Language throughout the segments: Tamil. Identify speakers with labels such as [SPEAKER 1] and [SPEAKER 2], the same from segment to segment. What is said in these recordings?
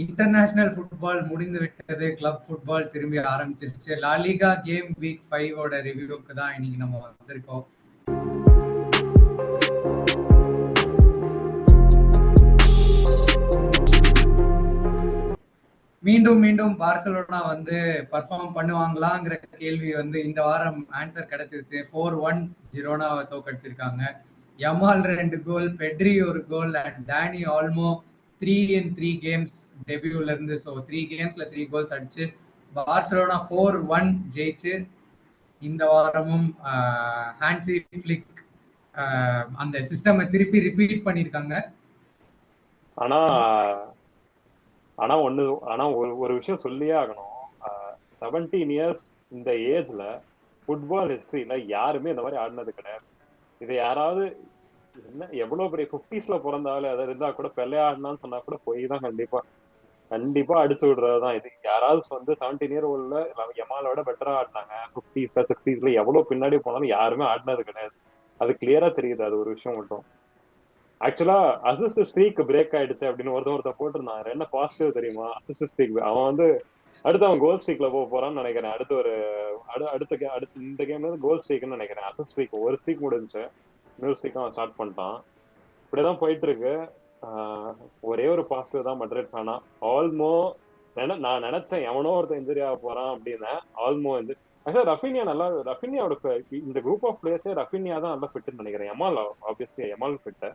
[SPEAKER 1] இன்டர்நேஷனல் ஃபுட்பால் முடிந்து விட்டது. கிளப் ஃபுட்பால் திரும்பி ஆரம்பிச்சிருச்சு. லா லிகா கேம் வீக் 5 ஓட ரிவ்யூக்கு தான் இன்னைக்கு நம்ம வந்திருக்கோம். மீண்டும் மீண்டும் பார்சலோனா வந்து பர்ஃபார்ம் பண்ணுவாங்களாங்கிற கேள்வி வந்து இந்த வாரம் ஆன்சர் கிடைச்சிருச்சு. 4-1 ஜிரோனாவை தோக்கடிச்சிருக்காங்க. Yamal 2 goal, Pedri 1 goal and Dani Olmo 3 in 3 games டெபியூல இருந்து. ஸோ 3 கேம்ஸ்ல 3 கோல்ஸ் அடிச்சு பார்சலோனா 4-1 ஜெயிச்சு இந்த வாரமும் ஹான்சி ஃபிளிக் அந்த சிஸ்டம் திருப்பி ரிப்பீட் பண்ணியிருக்காங்க.
[SPEAKER 2] ஆனா ஆனா ஒரு விஷயம் சொல்லியே ஆகணும். 17 இயர்ஸ் இந்த ஏஜ்ல ஃபுட்பால் ஹிஸ்டரியில யாருமே இந்த மாதிரி ஆடினது கிடையாது. இது யாராவது என்ன எவ்வளவு பெரிய 50s பிறந்தாலும் அதை இருந்தா கூட பெல்லே ஆடினான்னு சொன்னா கூட போய் தான் கண்டிப்பா அடிச்சு விடுறதுதான் இது. யாராவது வந்து 17 இயர் ஓல்ட்ல யமாலோட பெட்டரா ஆடினாங்க 50s 60s எவ்வளவு பின்னாடி போனாலும் யாருமே ஆடினது கிடையாது. அது கிளியரா தெரியுது. அது ஒரு விஷயம் மட்டும். ஆக்சுவலா அசிஸ்ட் ஸ்ட்ரீக் பிரேக் ஆயிடுச்சு அப்படின்னு ஒருத்த போட்டிருந்தாங்க. என்ன பாசிட்டிவ் தெரியுமா? அசிஸ்ட் ஸ்ட்ரீக் அவன் வந்து அடுத்து அவன் கோல் ஸ்ட்ரீக்ல போறான்னு நினைக்கிறேன். அடுத்து ஒரு அடுத்த இந்த கேம்ல இருந்து கோல் ஸ்ட்ரீக்னு நினைக்கிறேன். அசிஸ்ட் ஸ்ட்ரீக் ஒரு ஸ்ட்ரீக் முடிஞ்சு இன்னொரு ஸ்ட்ரீக் அவன் ஸ்டார்ட் பண்ணிட்டான். இப்படிதான் போயிட்டு இருக்கு. ஒரே ஒரு பாசிட்டிவ் தான் மட்ரிட் ஆனா ஆல்மோ நான் நினைச்சேன் எவனோ ஒருத்தன் இன்ஜுரி ஆக போறான் அப்படின்னு. ஆல்மோ வந்து ரஃபினியாவோட இந்த குரூப் ஆஃப் பிளேயர்ஸே ரஃபினியா தான் நல்லா ஃபிட்னு நினைக்கிறேன். Yamal obviously Yamal fit.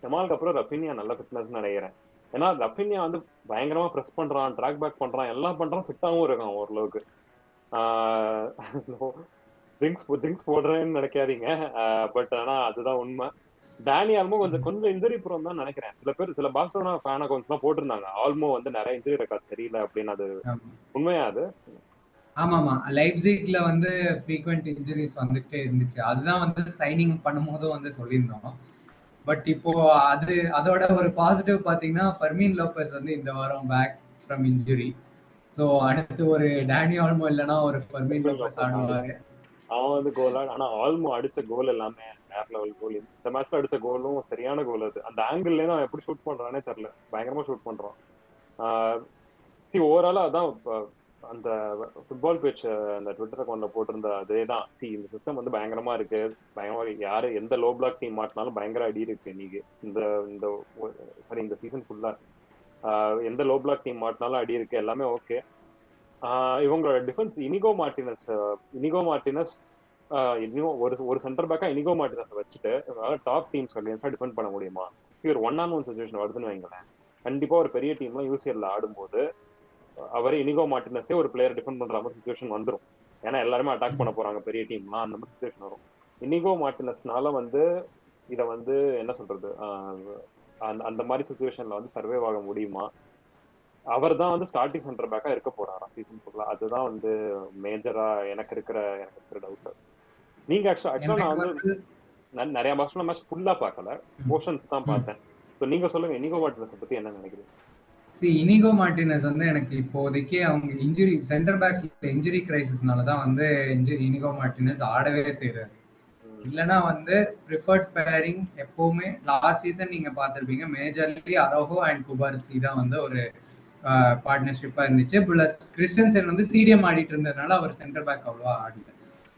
[SPEAKER 2] யமாலுக்கு அப்புறம் ரஃபினியா நல்ல ஃபிட்னஸ் நினைக்கிறேன். ஏன்னா ரஃபினியா வந்து பயங்கரமா ப்ரெஸ் பண்றான், ட்ராக் பேக் பண்றான், எல்லாம் பண்றான், ஃபிட்டாவும் இருக்கான் ஓரளவுக்கு. ட்ரிங்க்ஸ் போடுறேன்னு நினைக்காதீங்க. பட் ஆனா அதுதான் உண்மை. டானி ஆல்மோ கொஞ்சம் இன்ஜுரி ப்ரோன் தான் நினைக்கிறேன். சில பார்சலோனா ஃபேன் அக்கௌண்ட்ஸ் போட்டிருந்தாங்க ஆல்மோ வந்து நிறைய இன்ஜுரி ரெக்கார்ட் தெரியல அப்படின்னு. அது உண்மையா? அது
[SPEAKER 1] ஆமாமா, லைப்சிக்ல வந்து ஃப்ரீக்வெண்ட் இன்ஜுரிஸ் வந்துட்டே இருந்துச்சு. அதுதான் வந்து சைனிங் பண்ணும்போதும் வந்து சொல்லியிருந்தோம். பட் இப்போ அதோட ஒரு பாசிட்டிவ் பாத்தீங்கன்னா ஃபர்மீன் லோபஸ் வந்து இந்த வாரம் பேக் ஃப்ரம் இன்ஜுரி. ஸோ அடுத்து ஒரு டானி ஆல்மோ இல்லைன்னா ஒரு ஃபர்மீன் லோபஸ் ஆடுவாரு.
[SPEAKER 2] அவன் வந்து கோல் ஆனா ஆல்மோ அடிச்ச கோல் எல்லாமே வேற லெவல் கோல். இந்த மேட்ச்ல அடிச்ச கோலும் சரியான கோல். அது அந்த ஆங்கிள் அவன் எப்படி ஷூட் பண்றானே தெரியல. பயங்கரமா ஷூட் பண்றான். ஓவராலா அதான் அந்த ஃபுட்பால் பேஜ் அந்த ட்விட்டர் அக்கௌண்ட்ல போட்டிருந்த அதேதான். இந்த சிஸ்டம் வந்து பயங்கரமா இருக்கு. பயங்கரமா யாரு எந்த லோ பிளாக் டீம் மாட்டினாலும் பயங்கர அடி இருக்கு இன்னைக்கு. இந்த சீசன் ஃபுல்லா எந்த லோ பிளாக் டீம் மாட்டினாலும் அடி இருக்கு. எல்லாமே ஓகே. இவங்களோட டிஃபென்ஸ் இனிகோ மார்டினஸ் இன்னும் ஒரு சென்டர் பேக்கா இனிகோ மார்டினஸ் வச்சுட்டு டாப் டீம்ஸ் அகேன்ஸ்டா டிஃபெண்ட் பண்ண முடியுமா? ஒரு 1-on-1 சிச்சுவேஷன் வருதுன்னு வைங்களேன். கண்டிப்பா ஒரு பெரிய டீம்லாம் யூசிஎல்ல ஆடும்போது அவரே இனிகோ மார்டினஸே ஒரு பிளேயர் டிஃபெண்ட் பண்ற மாதிரி சிச்சுவேஷன் வந்துடும். ஏன்னா எல்லாருமே அட்டாக் பண்ண போறாங்க பெரிய டீம்லாம். அந்த மாதிரி சிச்சுவேஷன் வரும். இனிகோ மார்டினஸ்னால வந்து இதை வந்து என்ன சொல்றது, அந்த மாதிரி சிச்சுவேஷன்ல வந்து சர்வைவ் ஆக முடியுமா? அவர் தான் வந்து ஸ்டார்டிங் சென்டர் பேக்கா இருக்க போறாரா சீசன் ஃபுல்லா? அதுதான் வந்து மேஜரா எனக்கு இருக்கிற டவுட். நீங்க ஆக்சுவலா நான் வந்து நிறைய மேட்ச் ஃபுல்லா பார்க்கல, போர்ஷன்ஸ் தான் பார்த்தேன். நீங்க சொல்லுங்க இனிகோ மார்டினஸ் பத்தி என்ன நினைக்கிறீங்க?
[SPEAKER 1] இனிகோ மார்டினஸ் வந்து எனக்கு இப்போதைக்கு அவங்க இன்ஜுரி சென்டர் பேக்ஸ் இன்ஜுரி கிரைசிஸ்னால தான் வந்து இனிகோ மார்டினஸ் ஆடவே செய்யறாரு. இல்லைன்னா வந்து ப்ரிஃபர்ட் பேரிங் எப்பவுமே லாஸ்ட் சீசன் நீங்க பார்த்துருப்பீங்க, மேஜர்லி அரோஹோ அண்ட் குபார்சி தான் வந்து ஒரு பார்ட்னர்ஷிப்பா இருந்துச்சு. பிளஸ் கிறிஸ்டன்சன் வந்து சிடிஎம் ஆடிட்டு இருந்ததுனால அவர் சென்டர் பேக் அவ்வளோவா ஆடல.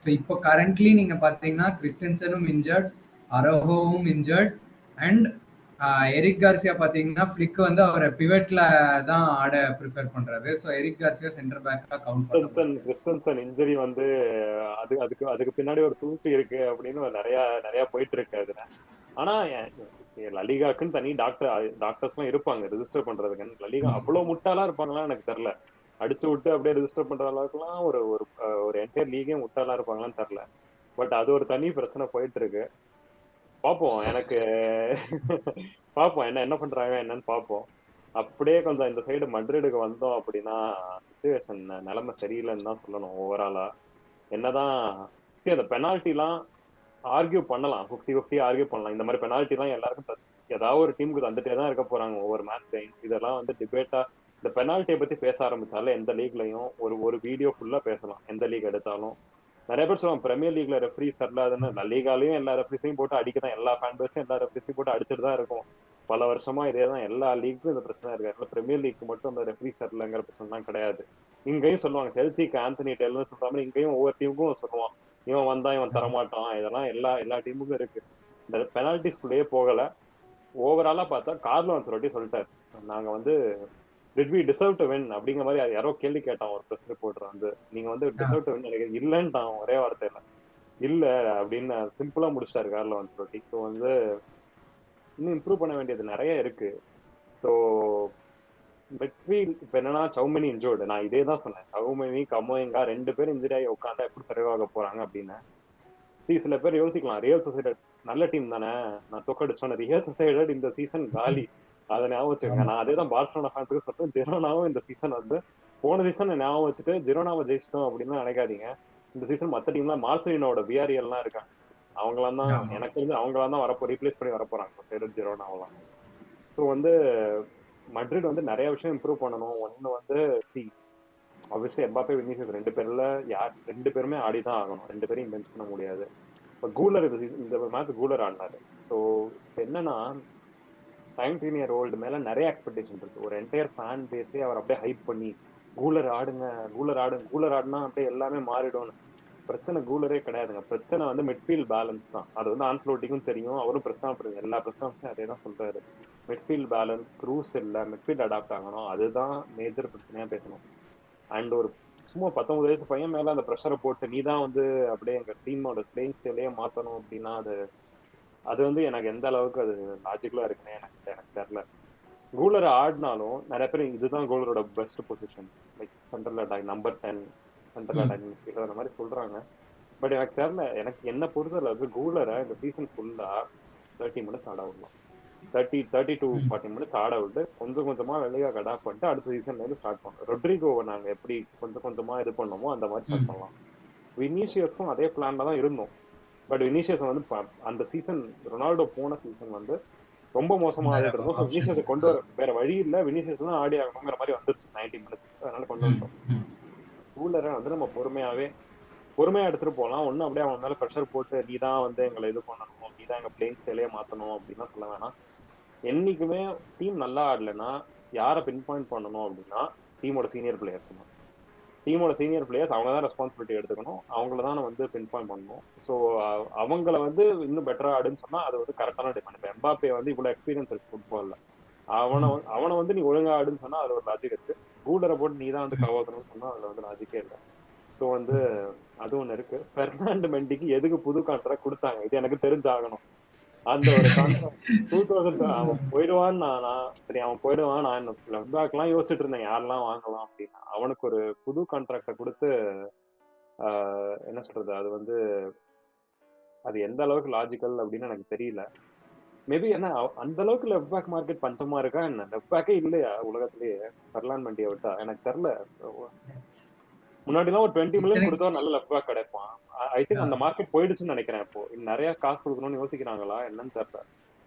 [SPEAKER 1] ஸோ இப்போ கரண்ட்லி நீங்க பார்த்தீங்கன்னா கிறிஸ்டன்சனும் இன்ஜர்ட், அரோஹோவும் இன்ஜர்ட் அண்ட் எரிக் கார்சியா பாத்தீங்கன்னா ஃபிளிக் வந்து அவரை பிவட்ல தான் ஆட ப்ரிஃபர் பண்றாரு. ஸோ எரிக் கார்சியா சென்டர் பேக்கா கவுண்ட் பண்ணுறாரு.
[SPEAKER 2] கிறிஸ்டன்சன் இன்ஜுரி வந்து அதுக்கு பின்னாடி ஒரு தூசி இருக்கு அப்படின்னு நிறைய போயிட்டு இருக்கு அதுல. ஆனா லலிகாக்குன்னு தனி டாக்டர்ஸ் எல்லாம் இருப்பாங்க ரெஜிஸ்டர் பண்றதுக்கு. லலிகா அவ்வளவு முட்டாளா இருப்பாங்களா எனக்கு தெரியல. அடிச்சு விட்டு அப்படியே ரெஜிஸ்டர் பண்ற அளவுக்குலாம் ஒரு என்டையர் லீகே முட்டாளா இருப்பாங்களான்னு தெரியல. பட் அது ஒரு தனி பிரச்சனை போயிட்டு இருக்கு. பாப்போம். பாப்போம் என்ன பண்றாங்க என்னன்னு பாப்போம். அப்படியே கொஞ்சம் இந்த சைடு மட்ரிடுக்கு வந்தோம் அப்படின்னா சிச்சுவேஷன் நிலைமை சரியில்லைன்னு தான் சொல்லணும் ஓவராலா. என்னதான் அந்த பெனால்டி எல்லாம் ஆர்கியூ பண்ணலாம், 50-50 ஆர்கியூ பண்ணலாம். இந்த மாதிரி பெனால்டி எல்லாம் எல்லாருக்கும் ஏதாவது ஒரு டீமுக்கு தந்துட்டே தான் இருக்க போறாங்க ஒவ்வொரு மேட்ச்லையும். இதெல்லாம் வந்து டிபேட்டா இந்த பெனால்ட்டியை பத்தி பேச ஆரம்பிச்சாலும் எந்த லீக்லையும் ஒரு வீடியோ ஃபுல்லா பேசலாம். எந்த லீக் எடுத்தாலும் நிறைய பேர் சொல்லுவாங்க பிரீமியர் லீக்ல ரெஃப்ரீஸ் சரியில்லாதுன்னு. லீகாலையும் எல்லா ரெஃப்ரீஸையும் போட்டு அடிக்கதான், எல்லா ஃபேன் பேஸும் எல்லா ரெஃப்ரீஸையும் போட்டு அடிச்சுட்டு தான் இருக்கும். பல வருஷமா இதே தான் எல்லா லீக்கும் இந்த பிரச்சனை இருக்கு. பிரீமியர் லீக் மட்டும் அந்த ரெஃப்ரி சரியில்லைங்கிற பிரச்சனைலாம் கிடையாது. இங்கேயும் சொல்லுவாங்க செல்சிக்கு ஆந்தனி டெய்லர்னு சொல்ற மாதிரி இங்கேயும் ஒவ்வொரு டீமுக்கும் சொல்லுவான் இவன் வந்தா இவன் தரமாட்டான். இதெல்லாம் எல்லா டீமுக்கும் இருக்கு. இந்த பெனால்டிஸ்குள்ளேயே போகல. ஓவராலா பார்த்தா கார்லோ அன்செலோட்டி சொல்லிட்டாரு, நாங்க வந்து did we deserve to win அப்படிங்கிற மாதிரி யாரோ கேள்வி கேட்டான் ஒரு பிரஸ் ரிப்போர்ட்டர் வந்து, நீங்க வந்து டிசர்வ் டு வின் நினைக்கிறீங்க இல்லன்ட்டான் ஒரே வார்த்தையில. இல்ல அப்படின்னு சிம்பிளா முடிச்சிட்டாரு கார்லோ அன்செலோட்டி. ஸோ வந்து இன்னும் இம்ப்ரூவ் பண்ண வேண்டியது நிறைய இருக்கு. ஸோ மிட்ஃபீல்ட் இப்ப என்னன்னா சௌமினி இன்ஜோர்டு. நான் இதே தான் சொன்னேன், சௌமினி கமோயிங்கா 2 பேரும் இன்ஜுரி ஆகி உட்காந்தா எப்படி சர்வைவ் ஆக போறாங்க அப்படின்னு. சில பேர் யோசிக்கலாம், ரியல் சொசைடட் நல்ல டீம் தானே, நான் தோக்கடிச்சோன்னு. ரியல் சொசைடட் இந்த சீசன் காலி, அதை ஞாபகம் வச்சுக்கோங்க. நான் அதே தான் பார்சலோனா ஃபேன்ஸுக்கு சொல்றேன். ஜிரோனாவும் இந்த சீசன் வந்து போன சீசன் ஞாபகம் வச்சுட்டு ஜிரோனாவை ஜெயிச்சிட்டோம் அப்படின்னு நினைக்காதீங்க. இந்த சீசன் மத்த டீம்லாம் மார்சலினோட பிஆர்எல் எல்லாம் இருக்காங்க, அவங்களாம் தான் எனக்கு தெரிஞ்சு அவங்களாம் தான் ரீப்ளேஸ் பண்ணி வரப்போறாங்க ஜிரோனாவெல்லாம். ஸோ வந்து மட்ரிட் வந்து நிறைய விஷயம் இம்ப்ரூவ் பண்ணணும். ஒன்னு வந்து ஆப்வியஸ்லி எம்பாப்பே வினிசியஸ் 2 பேர்ல யார் 2 பேருமே ஆடிதான் ஆகணும். 2 பேரையும் பெஞ்ச் பண்ண முடியாது. இப்போ கூலர் இந்த மேட்ச் கூலர் ஆடினாரு. ஸோ என்னன்னா 19 இயர் ஓல்டு மேல நிறைய எக்ஸ்பெக்டேஷன் இருக்கு. ஒரு என்டையர் ஃபேன் பேஸே அவர் அப்படியே ஹைப் பண்ணி கூலர் ஆடுங்க கூலர் ஆடுங்க கூலர் ஆடுனா அப்படியே எல்லாமே மாறிடும். பிரச்சனை கூலரே கிடையாதுங்க. பிரச்சனை வந்து மிட்ஃபீல்ட் பேலன்ஸ் தான். அது வந்து ஆன்ஸ்லோட்டிக்கும் தெரியும், அவரும் பிரச்சனை எல்லா பிரச்சனையும் அதே தான் சொல்றாரு. மிட்ஃபீல்ட் பேலன்ஸ், க்ரூஸ் இல்ல, மிட்ஃபீல்ட் அடாப்ட் ஆகணும், அதுதான் மேஜர் பிரச்சனையா பேசணும். அண்ட் ஒரு சும்மா 19 வயசு பையன் மேல அந்த ப்ரெஷரை போட்டு நீ தான் வந்து அப்படியே எங்க டீமோட பிளேயிங் ஸ்டைலே மாத்தணும் அப்படின்னா அது வந்து எனக்கு எந்த அளவுக்கு அது லாஜிக்கலா இருக்குன்னு எனக்கு தெரியல. கூலர் ஆடினாலும் நிறைய பேர் இதுதான் கூலரோட best position, like central attack number 10 central attack அந்த மாதிரி சொல்றாங்க. பட் எனக்கு தெரியல, எனக்கு என்ன பொறுத்தளவுக்கு கூலரை இந்த சீசன் ஃபுல்லா 30 மினிட்ஸ் ஆட விடலாம். 30 to 40 மினிட்ஸ் ஆட விட்டு கொஞ்சம் கொஞ்சமா வெளியே அடாப்ட் பண்ணிட்டு அடுத்த சீசன்ல இருந்து ஸ்டார்ட் பண்ணலாம். ரொட்ரிகோவை நாங்க எப்படி கொஞ்சம் கொஞ்சமா இது பண்ணோமோ அந்த மாதிரி ஸ்டார்ட் பண்ணலாம். வினிஷியஸும் அதே பிளான்ல தான் இருந்தோம். பட் வினிஷியஸ் வந்து அந்த சீசன் ரொனால்டோ போன சீசன் வந்து ரொம்ப மோசமா ஆடிட்டு இருந்தோம். வினிஷியஸை கொண்டு வர வேற வழி இல்ல, வினிஷியஸ் தான் ஆடி ஆகணுங்கிற மாதிரி வந்துருச்சு 90 மினிட்ஸ். அதனால கொண்டு வந்துட்டோம். கூலரை வந்து நம்ம பொறுமையா எடுத்துட்டு போகலாம். ஒன்னும் அப்படியே அவன் மேல ப்ரெஷர் போட்டு நீ தான் வந்து எங்களை இது பண்ணணும், நீ தான் எங்க பிளேயிங் ஸ்டைலே மாத்தணும் அப்படின்னா சொல்ல வேணாம். என்னைக்குமே டீம் நல்லா ஆடலைன்னா யாரை பின் பாயிண்ட் பண்ணணும் அப்படின்னா டீமோட சீனியர் பிளேயர்ஸ் தான். டீமோட சீனியர் பிளேயர்ஸ் அவங்க தான் ரெஸ்பான்சிபிலிட்டி எடுத்துக்கணும், அவங்கள தான் வந்து பின் பாயிண்ட் பண்ணணும். ஸோ அவங்கள வந்து இன்னும் பெட்டரா ஆடுன்னு சொன்னா அது வந்து கரெக்டான டிமாண்ட். இப்போ எம்பாப்பே வந்து இவ்வளவு எக்ஸ்பீரியன்ஸ் இருக்கு ஃபுட்பால்ல, அவனை வந்து நீ ஒழுங்கா ஆடுன்னு சொன்னா அது ஒரு லாஜிக் இருக்கு. கூலரை போட்டு நீ தான் வந்து கவாக்கணும்னு சொன்னா அதுல வந்து லாஜிக்கே இல்லை. ஸோ வந்து அது ஒண்ணு இருக்கு. பெர்னாண்ட் மெண்டிக்கு எதுக்கு புது கான்ட்ராக்ட் கொடுத்தாங்க இது எனக்கு தெரிஞ்சாகணும். அந்த ஒரு கான்ட்ராக்ட் 2000 அவன் போயிடுவான்னு சரி அவன் போயிடுவான், நான் லெஃப்ட் பேக்லாம் யோசிச்சுட்டு இருந்தேன் யாரெல்லாம் வாங்கலாம் அப்படின்னு. அவனுக்கு ஒரு புது கான்ட்ராக்டை கொடுத்து என்ன சொல்றது, அது வந்து அது எந்த அளவுக்கு லாஜிக்கல் அப்படின்னு எனக்கு தெரியல. மேபி என்ன அந்த அளவுக்கு லெஃப்ட் பேக் மார்க்கெட் பஞ்சமா இருக்கா என்ன? லெஃப்ட் பேக்கே இல்லையா உலகத்திலேயே பெர்லான் மெண்டியை விட்டா? எனக்கு தெரியல. முன்னாடி எல்லாம் ஒரு 20 மில்லியன் கொடுத்தா நல்ல லெஃப்ட் பேக் கிடைப்பான். ஐ திங்க் அந்த மார்க்கெட் போயிடுச்சுன்னு நினைக்கிறேன். இப்போ நிறைய காசு கொடுக்கணும்னு யோசிக்கிறாங்களா என்னன்னு தெரியல.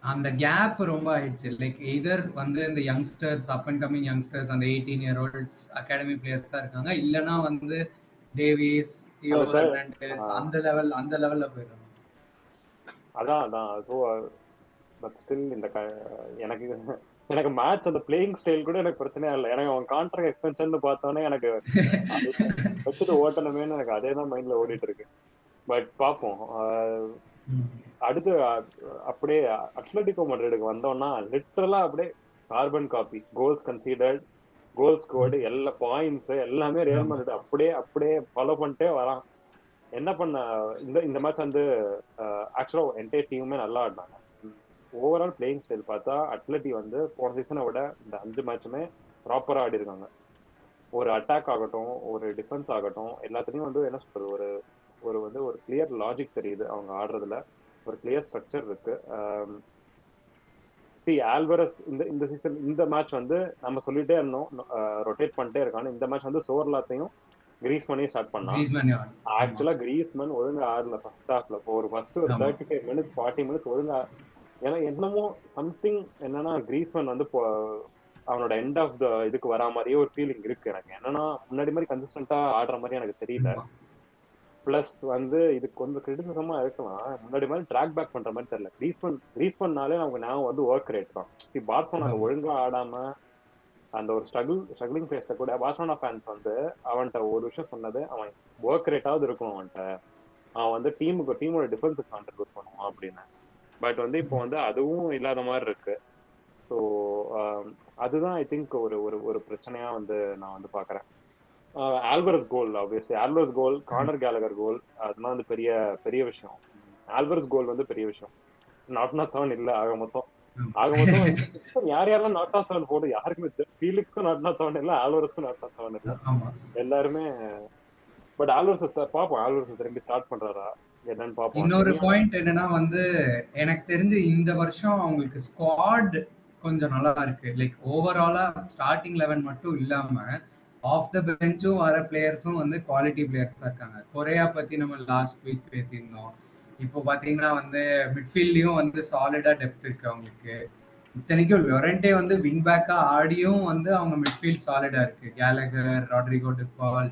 [SPEAKER 1] அந்த கேப் ரொம்ப ஆயிடுச்சு. லைக் எதர் வந்து இந்த youngsters, up and coming youngsters, அந்த 18 இயர் ஓல்ட்ஸ் அகாடமி பிளேயர்ஸ் தான் இருக்காங்க. இல்லைன்னா வந்து டேவிஸ், தியோ ஹெர்னாண்டஸ் அந்த லெவல்ல போயிடுறாங்க.
[SPEAKER 2] அதான் ஸோ பட் ஸ்டில் இந்த எனக்கு மேட்ச் அந்த பிளேயிங் ஸ்டைல் கூட எனக்கு பிரச்சனையா இல்லை. எனக்கு அவன் கான்ட்ராக்ட் எக்ஸ்டென்ஷன் பார்த்தோன்னே எனக்கு வச்சுட்டு ஓட்டணுமேனு எனக்கு அதே தான் மைண்ட்ல ஓடிட்டு இருக்கு. பட் பார்ப்போம். அடுத்து அப்படியே அட்லட்டிகோ மட்ரிடுக்கு வந்தோம்னா லிட்டரலா அப்படியே கார்பன் காப்பி, கோல்ஸ் கன்சீடர்ட், கோல் ஸ்கோர்டு, எல்லா பாயிண்ட்ஸ் எல்லாமே ரியல் மேட்ரிட் அப்படியே ஃபாலோ பண்ணிட்டே வரான். என்ன பண்ண இந்த மேட்ச் வந்து ஆக்சுவலா என்டையர் டீமுமே நல்லா ஆடினாங்க. ஓவரால் பிளேயிங் ஸ்டைல் பார்த்தா அட்லட்டி வந்து போன சீசனை விட இந்த 5 மேட்சுமே ப்ராப்பரா ஆடி இருக்காங்க. ஒரு அட்டாக் ஆகட்டும், ஒரு டிஃபென்ஸ் ஆகட்டும், எல்லாத்துலயும் வந்து என்ன சொல்றது, ஒரு கிளியர் லாஜிக் தெரியுது அவங்க ஆடுறதுல, ஒரு கிளியர் ஸ்ட்ரக்சர் இருக்கு. ஆல்வரஸ் இந்த சீசன் இந்த மேட்ச் வந்து நம்ம சொல்லிட்டே இருந்தோம் ரொட்டேட் பண்ணிட்டே இருக்கான்னு. இந்த மேட்ச் வந்து சோர்லாத்தையும் கிரீஸ்மனையும் ஸ்டார்ட் பண்ணா. ஆக்சுவலா கிரீஸ்மன் ஒழுங்கா ஆடல ஃபர்ஸ்ட் ஹாஃப்ல. ஒரு 35 மினிட்ஸ் 40 மினிட்ஸ் ஒழுங்கா. ஏன்னா என்னமோ சம்திங் என்னன்னா கிரீஸ்மன் வந்து அவனோட எண்ட் ஆஃப் த இதுக்கு வரா மாதிரியே ஒரு ஃபீலிங் இருக்கு எனக்கு. என்னன்னா முன்னாடி மாதிரி கன்சிஸ்டன்டா ஆடுற மாதிரி எனக்கு தெரியல. பிளஸ் வந்து இதுக்கு கொஞ்சம் கிரிட்டிசிசமா இருக்கலாம். முன்னாடி மாதிரி ட்ராக் பேக் பண்ற மாதிரி தெரியல. கிரீஸ்மன்னாலே நமக்கு ஞாபகம் வந்து ஒர்க் ரேட் தான். பார்சலோனா அதை
[SPEAKER 1] ஆமா.
[SPEAKER 2] ஒழுங்கா ஆடாம அந்த ஒரு ஸ்ட்ரகிளிங் ஃபேஸ்ல கூட பார்சலோனா ஃபேன்ஸ் வந்து அவன்கிட்ட ஒரு விஷயம் சொன்னது, அவன் ஒர்க் ரேட்டாவது இருக்கும் அவன்கிட்ட. அவன் வந்து டீமோட டிஃபென்ஸுக்கு கான்ட்ரிபியூட் பண்ணுவான் அப்படின்னு. பட் வந்து இப்போ வந்து அதுவும் இல்லாத மாதிரி இருக்கு. ஸோ அதுதான் ஐ திங்க் ஒரு ஒரு ஒரு பிரச்சனையா வந்து நான் வந்து பாக்குறேன். ஆல்வரஸ் கோல், ஆப்வியஸ்லி ஆல்வரஸ் கோல், கார்னர் கேலகர் கோல், அதெல்லாம் வந்து பெரிய பெரிய விஷயம். ஆல்வரஸ் கோல் வந்து பெரிய விஷயம். நாட் நாட் செவன் இல்ல ஆக மொத்தம். ஆக மொத்தம் யார் யாரெல்லாம் நாட் நாட் செவன் போடும் யாருக்குமே ஃபீலிக்ஸும் நாட் நாட் செவன் இல்ல, ஆல்வரஸ்க்கும் நாட் நாட் செவன் இல்ல.
[SPEAKER 1] ஆமா.
[SPEAKER 2] எல்லாருமே பட் ஆல்வரஸ் பாப்போம். ஆல்வரஸ் திரும்பி ஸ்டார்ட் பண்றாரா என்னன்னு பாப்போம்.
[SPEAKER 1] இன்னொரு பாயிண்ட் என்னன்னா வந்து எனக்கு தெரிஞ்சு இந்த வருஷம் அவங்களுக்கு ஸ்குவாட் கொஞ்சம் நல்லா இருக்கு. லைக் ஓவராலா ஸ்டார்டிங் 11 மட்டும் இல்லாம ஆஃப் த பெஞ்சும் வர பிளேயர்ஸும் வந்து குவாலிட்டி பிளேயர்ஸ் தான் இருக்காங்க. கொரியா பத்தி நம்ம லாஸ்ட் வீக் பேசியிருந்தோம். இப்போ பாத்தீங்கன்னா வந்து மிட்ஃபீல்ட்லயும் வந்து சாலிடா டெப்த் இருக்கு அவங்களுக்கு. இத்தனைக்கும் லொரண்டே வந்து விங் பேக்கா ஆடியும் வந்து அவங்க மிட்ஃபீல்ட் சாலிடா இருக்கு. கேலகர், ராட்ரிகோ டிபால்,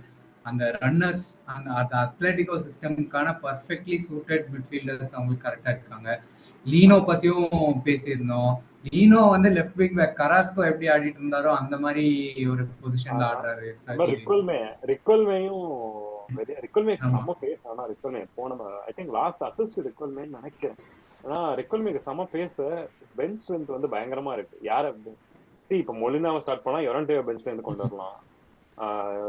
[SPEAKER 1] அந்த ரன்னர்ஸ், அந்த அத்லெட்டிகோ சிஸ்டமுக்கான பர்ஃபெக்ட்லி சூட்டட் மிட்ஃபீல்டர்ஸ் அவங்களுக்கு கரெக்டா இருக்காங்க. லீனோ பத்தியும் பேசியிருந்தோம். லீனோ வந்து லெஃப்ட் விங் பேக், கராஸ்கோ எப்படி ஆடிட்டு இருந்தாரோ அந்த மாதிரி ஒரு பொசிஷன்ல ஆடுறாரு.
[SPEAKER 2] ரிக்வல்மேயும் ரிக்வல்மேக்கு
[SPEAKER 1] ஆமா.
[SPEAKER 2] செம்ம பேஸ். ஆனா ரிக்வல்மே போன ஐ திங்க் லாஸ்ட் அசிஸ்ட் ரிக்வல்மேன்னு நினைக்கிறேன். ஆனா ரிக்வல்மேக்கு செம்ம பேஸ். பெஞ்ச் ஸ்ட்ரென்த் வந்து பயங்கரமா இருக்கு. யார இப்ப மொலினாவை ஸ்டார்ட் பண்ணா யொரண்டேவை பெஞ்ச்ல இருந்து கொண்டு வரலாம்.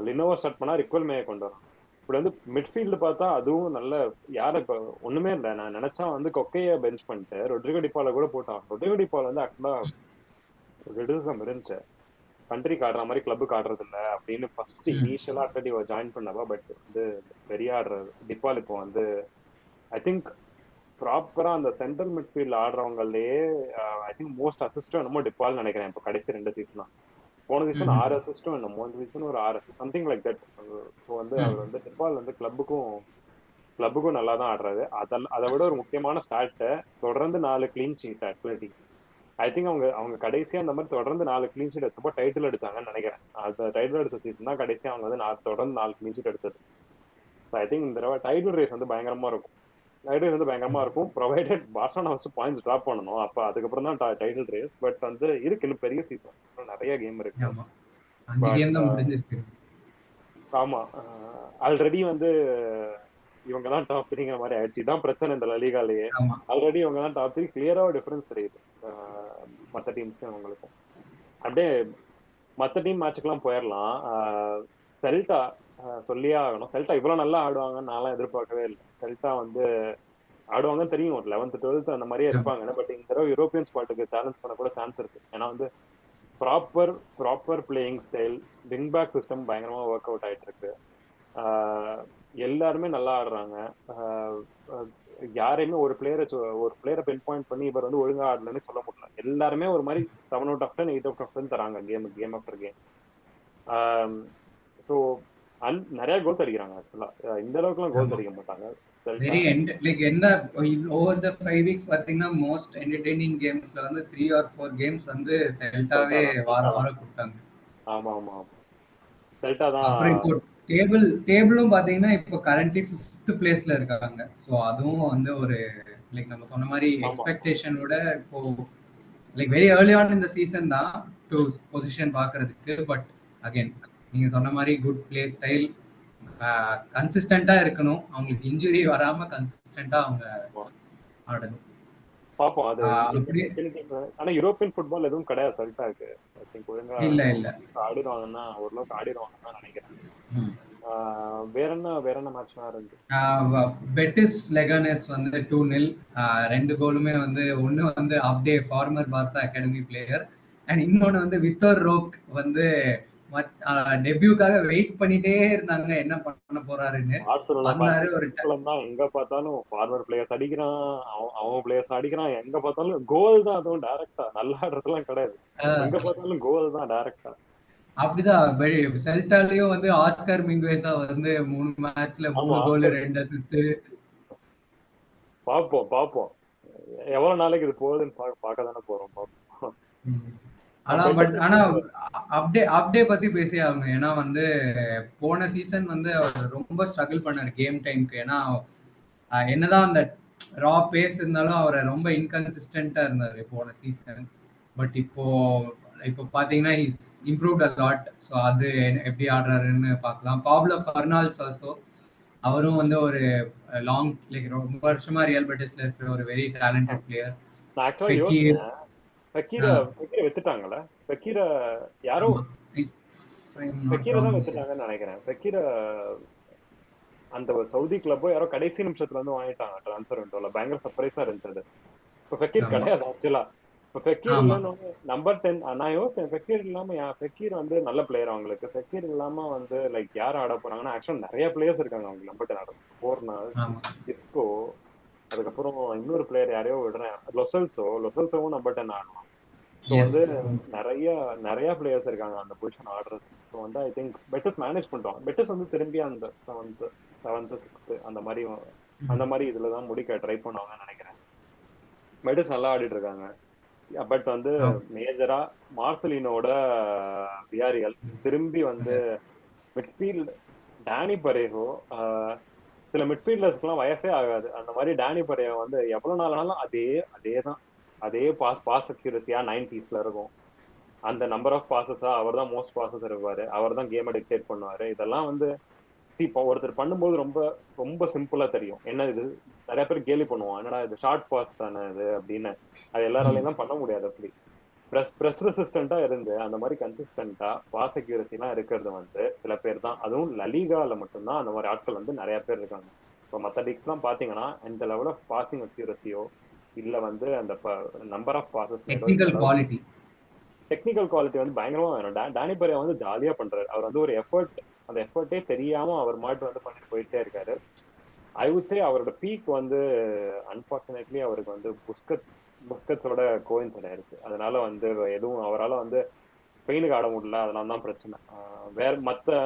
[SPEAKER 2] லினோவை ஸ்டார்ட் பண்ணா ரிக்வல்மே கொண்டு வரலாம். இப்படி வந்து மிட்ஃபீல்டு பார்த்தா அதுவும் நல்ல யார இப்ப ஒண்ணுமே இல்லை. நான் நினைச்சா வந்து கொக்கைய பெஞ்ச் பண்ணிட்டு ரொட்ரிகோ டிபால கூட போட்டான். ரொட்ரிகோ டிபால் வந்து ஆக்சுவலா கிரிட்டிசிசம் இருந்துச்சு, கண்ட்ரி ஆடுற மாதிரி கிளப்புக்கு ஆடுறது இல்ல அப்படின்னு ஃபர்ஸ்ட் இனிஷியலா அட்லட்டிவா ஜாயின் பண்ணவா. பட் வந்து பெரிய ஆடுறது டிபால் இப்போ வந்து ஐ திங்க் ப்ராப்பரா அந்த சென்ட்ரல் மிட்ஃபீல்ட் ஆடுறவங்களே ஐ திங்க் மோஸ்ட் அசிஸ்டும் என்னமோ டிபால் நினைக்கிறேன். இப்போ கடைசி 2 சீசன் போன சீசன் 6 அசிஸ்டும் என்னமோ இந்த சீசன் ஒரு 6 சம்திங் லைக் தட். ஸோ வந்து அவர் வந்து டிபால் வந்து கிளப்புக்கும் நல்லா தான் ஆடுறாரு. அதை விட ஒரு முக்கியமான ஸ்டார்ட் தொடர்ந்து 4 கிளீன் ஷீட் அட்லட்டி. ஐ திங்க் அவங்க அவங்க கடைசியா அந்த மாதிரி தொடர்ந்து 4 கிளீன் ஷீட் எடுத்தப்போ டைட்டில் எடுத்தாங்கன்னு நினைக்கிறேன். அந்த டைட்டில் எடுத்த சீசன் தான் கடைசியா அவங்க வந்து தொடர்ந்து 4 கிளீன் ஷீட் எடுத்தது. ஐ திங்க் இந்த தடவை டைட்டில் ரேஸ் வந்து பயங்கரமா இருக்கும். டைட்டில் வந்து பயங்கரமா இருக்கும் provided Barcelona first points drop பண்ணணும். அப்ப அதுக்கப்புறம் தான் டைட்டில் ரேஸ். பட் வந்து இருக்கு, இன்னும் பெரிய சீசன், நிறைய கேம் இருக்கு.
[SPEAKER 1] ஆமா. 5
[SPEAKER 2] பட்
[SPEAKER 1] கேம் தான் முடிஞ்சிருக்கு.
[SPEAKER 2] ஆமா, ஆல்ரெடி வந்து இவங்க தான் டாப் 3ங்கிற மாதிரி ஆயிடுச்சு. இதான் பிரச்சனை இந்த லலிகாலேயே.
[SPEAKER 1] ஆமா.
[SPEAKER 2] ஆல்ரெடி இவங்க தான் டாப் 3, கிளியரா டிஃபரன்ஸ் தெரியுது மற்ற டீம்ஸ்க்கும் இவங்களுக்கும். அப்படியே மற்ற டீம் மேட்சுக்கெல்லாம் போயிடலாம். செல்டா சொல்லியே ஆகணும். செல்டா இவ்வளவு நல்லா ஆடுவாங்கன்னு நான்லாம் எதிர்பார்க்கவே இல்லை. செல்டா வந்து ஆடுவாங்கன்னு தெரியும், ஒரு 11th 12th அந்த மாதிரியே இருப்பாங்க. பட் இந்த தடவை யூரோப்பியன் ஸ்பாட்டுக்கு சேலஞ்ச் பண்ண கூட சான்ஸ் இருக்கு. ஏன்னா வந்து proper playing style, wing bag system பயங்கரமா ஒர்க் அவுட் ஆயிட்டு இருக்கு. எல்லாருமே நல்லா ஆடுறாங்க. யாரையுமே ஒரு பிளேயரை பின் பாயிண்ட் பண்ணி இவர் வந்து ஒழுங்கா ஆடலன்னு சொல்ல முடியல. எல்லாருமே ஒரு மாதிரி 7 out of 10 8 out of 10 தராங்க கேம் ஆஃப்டர் கேம். ஸோ நிறைய கோல்ஸ் அடிக்கிறாங்க. ஆக்சுவலா இந்த அளவுக்குலாம் கோல்ஸ் அடிக்க மாட்டாங்க.
[SPEAKER 1] வெரி லைக் என்ன ஓவர் த 5 வீக்ஸ் பாத்தீங்கன்னா மோஸ்ட் என்டர்டெய்னிங் கேம்ஸ்ல வந்து 3 or 4 கேம்ஸ் வந்து செல்டாவே வாரம் கொடுத்தாங்க.
[SPEAKER 2] ஆமா ஆமா ஆமா, செல்டா தான்.
[SPEAKER 1] அப்புறம் இப்போ டேபிளும் பாத்தீங்கன்னா இப்போ கரண்ட்லி 5th பிளேஸ்ல இருக்காங்க. ஸோ அதுவும் வந்து ஒரு லைக் நம்ம சொன்ன மாதிரி எக்ஸ்பெக்டேஷனோட இப்போ லைக் வெரி ஏர்லி ஆன் இந்த சீசன் தான் டு பொசிஷன் பாக்குறதுக்கு. பட் அகைன் நீங்க சொன்ன மாதிரி குட் பிளே ஸ்டைல், கன்சிஸ்டண்டா இருக்கணும். அவங்களுக்கு இன்ஜுரி வராம கன்சிஸ்டண்டா அவங்க ஆடணும்.
[SPEAKER 2] பாப்போம் அது. ஆனா யூரோப்பியன் ஃபுட்பால் எதுவும் கிடையாது செல்டாக்கு. ஐ திங்க் ஒழுங்கா
[SPEAKER 1] இல்ல
[SPEAKER 2] ஆடிடுவாங்கன்னா ஓரளவுக்கு ஆடிடுவாங்கன்னு தான் நினைக்கிறேன். வேற என்ன மேட்ச்லாம் இருக்கு?
[SPEAKER 1] பெட்டிஸ் லெகானஸ் வந்து 2-0. 2 கோலுமே வந்து ஒன்னு வந்து Abde former Barca academy player, and இன்னொன்னு வந்து விக்டர் ரோக் வந்து டெபியூக்காக வெயிட் பண்ணிட்டே இருந்தாங்க என்ன பண்ண போறாருன்னு. வந்தாரு ஒரு
[SPEAKER 2] எங்க பார்த்தாலும் ஃபார்மர் பிளேயர்ஸ் அடிக்கிறான், அவன் பிளேயர்ஸ் அடிக்கிறான். எங்க பார்த்தாலும் கோல் தான், அதுவும் டைரக்டா. நல்லா ஆடுறதுலாம் கிடையாது, எங்க பார்த்தாலும் கோல் தான் டைரக்டா.
[SPEAKER 1] அப்படிதான் செல்டாலயும் வந்து ஆஸ்கர் மிங்குவேசா வந்து 3 மேட்ச்ல 3 கோல் 2 அசிஸ்ட்.
[SPEAKER 2] பாப்போம் எவ்வளவு நாளைக்கு இது போகுதுன்னு பார்க்க தானே போறோம். பாப்போம்.
[SPEAKER 1] ஆனா பட்
[SPEAKER 2] பெட்டிஸ்
[SPEAKER 1] ஆனா
[SPEAKER 2] வந்து
[SPEAKER 1] அப்டே பத்தி பேசி ஆகணும். ஏன்னா வந்து போன சீசன் வந்து அவர் ரொம்ப ஸ்ட்ரகிள் பண்ணாரு கேம் டைம்க்கு. ஏன்னா என்னதான் அந்த ரா பேஸ் இருந்தாலும் அவரை ரொம்ப இன்கன்சிஸ்டன்டா இருந்தாரு போன சீசன். பட் இப்போ இப்போ பாத்தீங்கன்னா is improved a lot. So அது எப்படி ஆடுறாருன்னு பார்க்கலாம். பாப்லோ ஃபர்னால்ஸ் ஆல்சோ அவரும் வந்து ஒரு லாங் லைக் ரொம்ப வருஷமா ரியல் பெட்டிஸ்ல இருக்கிற ஒரு வெரி டேலண்டட் பிளேயர்.
[SPEAKER 2] நான் ஆக்சுவலா
[SPEAKER 1] ஃபெக்கீர்
[SPEAKER 2] யோசிச்சேன், ஃபெக்கீரை வித்துட்டாங்கல்ல. ஃபெக்கீரை யாரோ
[SPEAKER 1] ஆமா. If I'm not
[SPEAKER 2] ஃபெக்கீரை
[SPEAKER 1] wrong,
[SPEAKER 2] தான்
[SPEAKER 1] yes.
[SPEAKER 2] வித்துட்டாங்கன்னு நினைக்கிறேன். ஃபெக்கீரை அந்த ஒரு சவுதி கிளப்போ யாரோ கடைசி நிமிஷத்துல வந்து வாங்கிட்டாங்க ட்ரான்ஸ்ஃபர் விண்டோல. பயங்கர சர்ப்ரைஸா இருந்துச்சு. இப்போ ஃபெக்கீர்
[SPEAKER 1] ஆமா.
[SPEAKER 2] கிடையாது ஆக்சுவலா. இப்போ ஃபெக்கீர்
[SPEAKER 1] ஆமா.
[SPEAKER 2] இல்லைன்னு நம்பர் 10 நான் யோசிச்சேன், ஃபெக்கீர் இல்லாம ஃபெக்கீர் வந்து நல்ல பிளேயர் அவங்களுக்கு. ஃபெக்கீர் இல்லாம வந்து லைக் யார் ஆட போறாங்கன்னா ஆக்சுவலா நிறைய பிளேயர்ஸ் இருக்காங்க அவங்க நம்பர் 10 ஆட. போர்னால்,
[SPEAKER 1] ஆமா.
[SPEAKER 2] இஸ்கோ, அதுக்கப்புறம் இன்னொரு பிளேயர் யாரையோ விடுறேன், லொசல்சோவும் நம்பர் 10 ஆடலாம். ஸோ வந்து
[SPEAKER 1] எஸ்.
[SPEAKER 2] நிறைய நிறைய பிளேயர்ஸ் இருக்காங்க அந்த பொசிஷன் ஆடுறது. ஸோ வந்து ஐ திங்க் பெட்டிஸ் மேனேஜ் பண்றோம். பெட்டிஸ் வந்து திரும்பி அந்த செவன்த் சிக்ஸ்த் அந்த மாதிரி இதுல தான் முடிக்க ட்ரை பண்ணுவாங்கன்னு நினைக்கிறேன். பெட்டிஸ் நல்லா ஆடிட்டு இருக்காங்க. பட் வந்து மேஜரா மார்சலினோட வியாரிகள் திரும்பி வந்து மிட்ஃபீல்ட் டேனி பரேகோ, சில மிட்ஃபீல்டர்ஸ்க்குலாம் வயசே ஆகாது. அந்த மாதிரி டேனி பரேகோ வந்து எவ்வளவு நாள் ஆனாலும் அதேதான் அதே பாஸ் அக்யூரசியா 90s இருக்கும். அந்த நம்பர் ஆஃப் பாசஸா அவர் தான் மோஸ்ட் பாசஸ் இருப்பாரு. அவர் தான் கேமை டிக்டேட் பண்ணுவாரு. இதெல்லாம் வந்து இப்போ ஒருத்தர் பண்ணும்போது ரொம்ப ரொம்ப சிம்பிளா தெரியும். என்ன இது, நிறைய பேர் கேலி பண்ணுவான், என்னடா இது ஷார்ட் பாஸ் தானே இது அப்படின்னு. அது எல்லாராலையும் தான் பண்ண முடியாது. அப்படி பிரஸ் ரெசிஸ்டண்டா இருந்து அந்த மாதிரி கன்சிஸ்டன்டா பாஸ் அக்யூரசி எல்லாம் இருக்கிறது வந்து சில பேர் தான். அதுவும் லலிகால மட்டும்தான் அந்த மாதிரி ஆட்கள் வந்து நிறைய பேர் இருக்காங்க. இப்போ மற்ற லீக்ஸ் எல்லாம் பாத்தீங்கன்னா இந்த லெவல் ஆஃப் பாசிங் அக்யூரசியோ இல்ல வந்து அந்த நம்பர் ஆஃப் பாசஸ் மேலோ இந்த
[SPEAKER 1] டெக்னிக்கல்
[SPEAKER 2] அளவுக்கு
[SPEAKER 1] குவாலிட்டி.
[SPEAKER 2] டெக்னிக்கல் குவாலிட்டி வந்து பயங்கரமா வேணும். டேனி பரே வந்து ஜாலியா பண்றாரு. அவர் வந்து ஒரு எஃபர்ட், அந்த எஃபர்ட்டே தெரியாம அவர் மாட்டு வந்து பண்ணிட்டு போயிட்டே இருக்காரு. ஐ வுட் சே அவரோட பீக் வந்து அன்பார்ச்சுனேட்லி அவருக்கு வந்து புஸ்கட்ஸோட கோயின்சைட் ஆயிருச்சு. அதனால வந்து எதுவும் அவரால் வந்து ஸ்பெயினுக்கு ஆட முடியல. அதனால தான் பிரச்சனை. வேற மத்த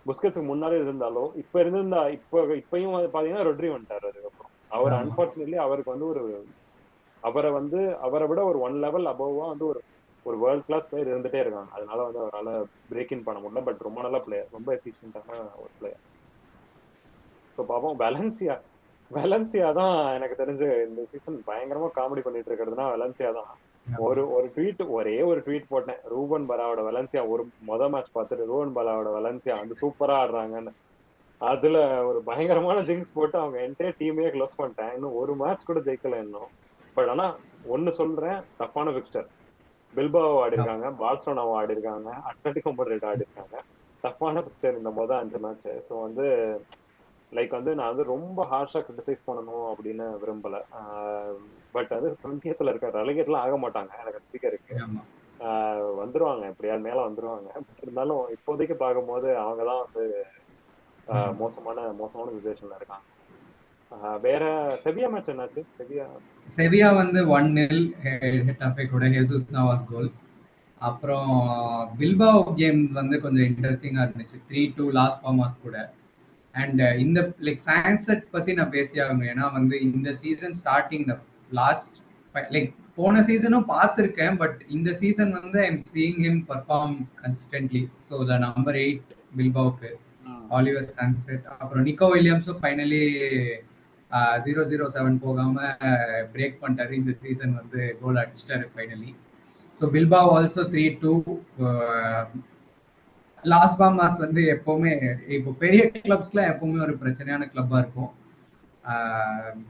[SPEAKER 2] புஸ்கட்ஸுக்கு முன்னாலே இருந்தாலும் இப்பயும் பாத்தீங்கன்னா ரொட்ரி வந்துட்டாரு. அதுக்கப்புறம் அவர்
[SPEAKER 1] ஆமா.
[SPEAKER 2] அன்பார்ச்சுனேட்லி அவருக்கு வந்து அவரை விட ஒரு 1 லெவல் அபோவா வந்து ஒரு ஒரு வேர்ல்ட் கிளாஸ் பிளேயர் இருந்துட்டே இருக்காங்க. அதனால வந்து அவரால் பிரேக் இன் பண்ண முடியல. பட் ரொம்ப நல்ல பிளேயர், ரொம்ப எஃபிஷியன்டான ஒரு பிளேயர். ஸோ பாப்போம். வெலன்சியா தான் எனக்கு தெரிஞ்சு இந்த சீசன் பயங்கரமா காமெடி பண்ணிட்டு இருக்கிறதுனா வெலன்சியா தான்.
[SPEAKER 1] ஆமா.
[SPEAKER 2] ஒரே ஒரு ட்வீட் போட்டேன், ரூபன் பராவோட வெலன்சியா ஒரு மேட்ச் பார்த்துட்டு ரூபன் பராவோட வெலன்சியா வந்து சூப்பரா ஆடுறாங்கன்னு. அதுல ஒரு பயங்கரமான ஜிங்ஸ் போட்டு அவங்க என்டையர் டீமே க்ளோஸ் பண்ணிட்டேன். இன்னும் ஒரு மேட்ச் கூட ஜெயிக்கல இன்னும். பட் ஆனா ஒன்னு சொல்றேன், டஃப்பான பிக்சர். பில்பாவோ ஆடி இருக்காங்க, பார்சலோனாவோ ஆடி இருக்காங்க, அட்லட்டிகோ மேட்ரிட் ஆடி இருக்காங்க. டஃப்பான பிக்சர் இந்த 5 மேட்ச். ஸோ வந்து லைக் வந்து நான் வந்து ரொம்ப ஹார்ஷா கிரிட்டிசைஸ் பண்ணணும் அப்படின்னு விரும்பல. பட் அது 20th இருக்க ரெலகேட்லாம் ஆக மாட்டாங்க, எனக்கு நம்பிக்கை இருக்கு.
[SPEAKER 1] ஆமா.
[SPEAKER 2] வந்துருவாங்க, எப்படியாவது மேல வந்துருவாங்க. பட் இருந்தாலும் இப்போதைக்கு பார்க்கும்போது அவங்கதான் வந்து மோசமான சுச்சுவேஷன்ல இருக்காங்க. வேற செவியா மேட்ச் என்னாச்சு?
[SPEAKER 1] செவியா வந்து 1-0 ஹெட்டாஃபே கூட ஹெசூஸ் நவாஸ் கோல். அப்புறம் பில்பாவோ கேம் வந்து கொஞ்சம் இன்ட்ரெஸ்டிங்கா இருந்துச்சு. 3-2 லாஸ் பாமாஸ் கூட. அண்ட் இந்த லைக் சான்செட் பத்தி நான் பேசி ஆகணும். ஏன்னா வந்து இந்த சீசன் ஸ்டார்டிங் லாஸ்ட் லைக் போன சீசனும் பார்த்துருக்கேன். பட் இந்த சீசன் வந்து I am seeing him perform consistently. So the number 8 பில்பாவுக்கு ஆலிவர் சான்செட். அப்புறம் நிக்கோ வில்லியம்ஸும் ஃபைனலி 0-0-7 போகாம பிரேக் பண்ணிட்டாரு. இந்த சீசன் வந்து கோல் அடிச்சிட்டாரு finally. So Bilbao also 3-2. Las Palmas வந்து எப்பவுமே இப்போ பெரிய கிளப்ஸ்க்குலாம் எப்பவுமே ஒரு பிரச்சனையான கிளப்பா இருக்கும்.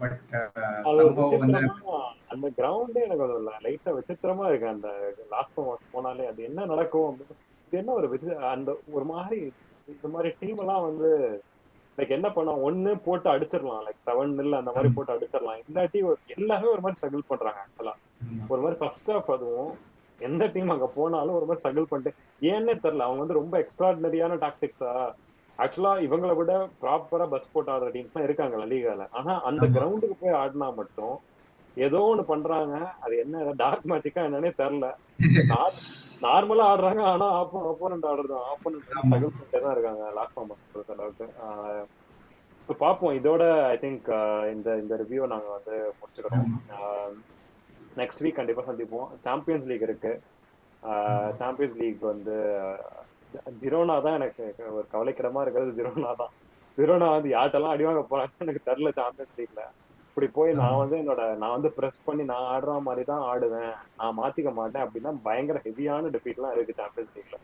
[SPEAKER 1] பட்
[SPEAKER 2] அது ஒரு
[SPEAKER 1] சம்பவம் வந்து
[SPEAKER 2] விசித்திரமா, அந்த கிரவுண்டே எனக்கு லைட்டா விசித்திரமா இருக்கு. அந்த லாஸ்ட் போனாலே அது என்ன நடக்கும் அப்படின்னு. இது என்ன ஒரு அந்த ஒரு மாதிரி இந்த மாதிரி டீம் எல்லாம் வந்து லைக் என்ன பண்ணலாம், ஒண்ணு போட்டு அடிச்சிடலாம், லைக் 7-0 அந்த மாதிரி போட்டு அடிச்சிடலாம். இல்லாட்டி எல்லாமே ஒரு மாதிரி ஸ்ட்ரகிள் பண்றாங்க ஆக்சுவலா. ஒரு மாதிரி ஃபர்ஸ்ட் ஹாஃப் அதுவும் எந்த டீம் அங்க போனாலும் ஒரு மாதிரி ஸ்ட்ரகிள் பண்ணிட்டு ஏன்னே தெரியல. அவங்க வந்து ரொம்ப எக்ஸ்ட்ராடினரியான டாக்டிக்ஸா ஆக்சுவலா இவங்களை விட ப்ராப்பரா பஸ் போட்டு ஆடுற டீம்ஸ் தான் இருக்காங்க லீகால. ஆனா அந்த கிரவுண்டுக்கு போய் ஆடினா மட்டும் ஏதோ ஒண்ணு பண்றாங்க. அது என்ன டார்க் மேஜிக்கா என்னன்னே தெரியல. நார்மலா ஆடுறாங்க, ஆனா ஆப்போனன்ட் ஆப்போனன்ட் வந்து ஸ்ட்ரகிள் பண்ணிட்டே தான் இருக்காங்க லாஸ்ட் பொறுத்த அளவுக்கு. பார்ப்போம். இதோட ஐ திங்க் இந்த இந்த ரிவ்யூ நாங்க வந்து முடிச்சுக்கிறோம். நெக்ஸ்ட் வீக் கண்டிப்பா சந்திப்போம். சாம்பியன்ஸ் லீக் இருக்கு. சாம்பியன்ஸ் லீக் வந்து ஜிரோனா தான் எனக்கு ஒரு கவலைக்கிடமா இருக்கிறது. ஜிரோனா தான். ஜிரோனா வந்து யார்ட்டெல்லாம் அடிவாங்க போறாங்கன்னு எனக்கு தெரியல சாம்பியன்ஸ் லீக்ல. இப்படி போய் நான் வந்து நான் வந்து ப்ரெஸ் பண்ணி நான் ஆடுற மாதிரி தான் ஆடுவேன், நான் மாத்திக்க மாட்டேன் அப்படின்னா பயங்கர ஹெவியான டிஃபீட்லாம் இருக்கு சாம்பியன்ஸ் லீக்ல.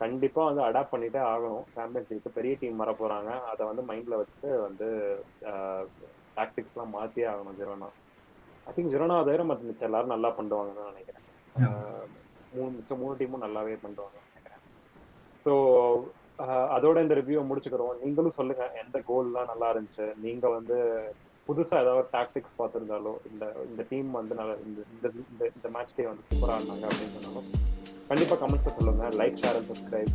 [SPEAKER 2] கண்டிப்பா வந்து அடாப்ட் பண்ணிட்டே ஆகணும். சாம்பியன்ஸ் லீக் பெரிய டீம் வர போறாங்க, அதை வந்து மைண்ட்ல வச்சுட்டு வந்து டாக்டிக்ஸ் எல்லாம் மாத்தியே ஆகணும் ஜிரோனா. ஐ திங்க் ஜிரோனா தவிர மற்ற மிச்சம் எல்லாரும் நல்லா பண்ணுவாங்கன்னு நினைக்கிறேன். மிச்சம் 3 டீமும் நல்லாவே பண்ணுவாங்கன்னு நினைக்கிறேன். ஸோ அதோட இந்த ரிவ்யூவை முடிச்சுக்கிறோம். நீங்களும் சொல்லுங்க எந்த கோல்லாம் நல்லா இருந்துச்சு, நீங்க வந்து புதுசா ஏதாவது டாக்டிக்ஸ் பார்த்திருந்தாலோ, இந்த இந்த டீம் வந்து நல்லா இந்த இந்த இந்த மேட்ச் டே வந்து சூப்பரா ஆடினாங்க அப்படின்னு சொன்னாலும் கண்டிப்பா கமெண்ட்ஸ் சொல்லுங்க. Like, share and subscribe.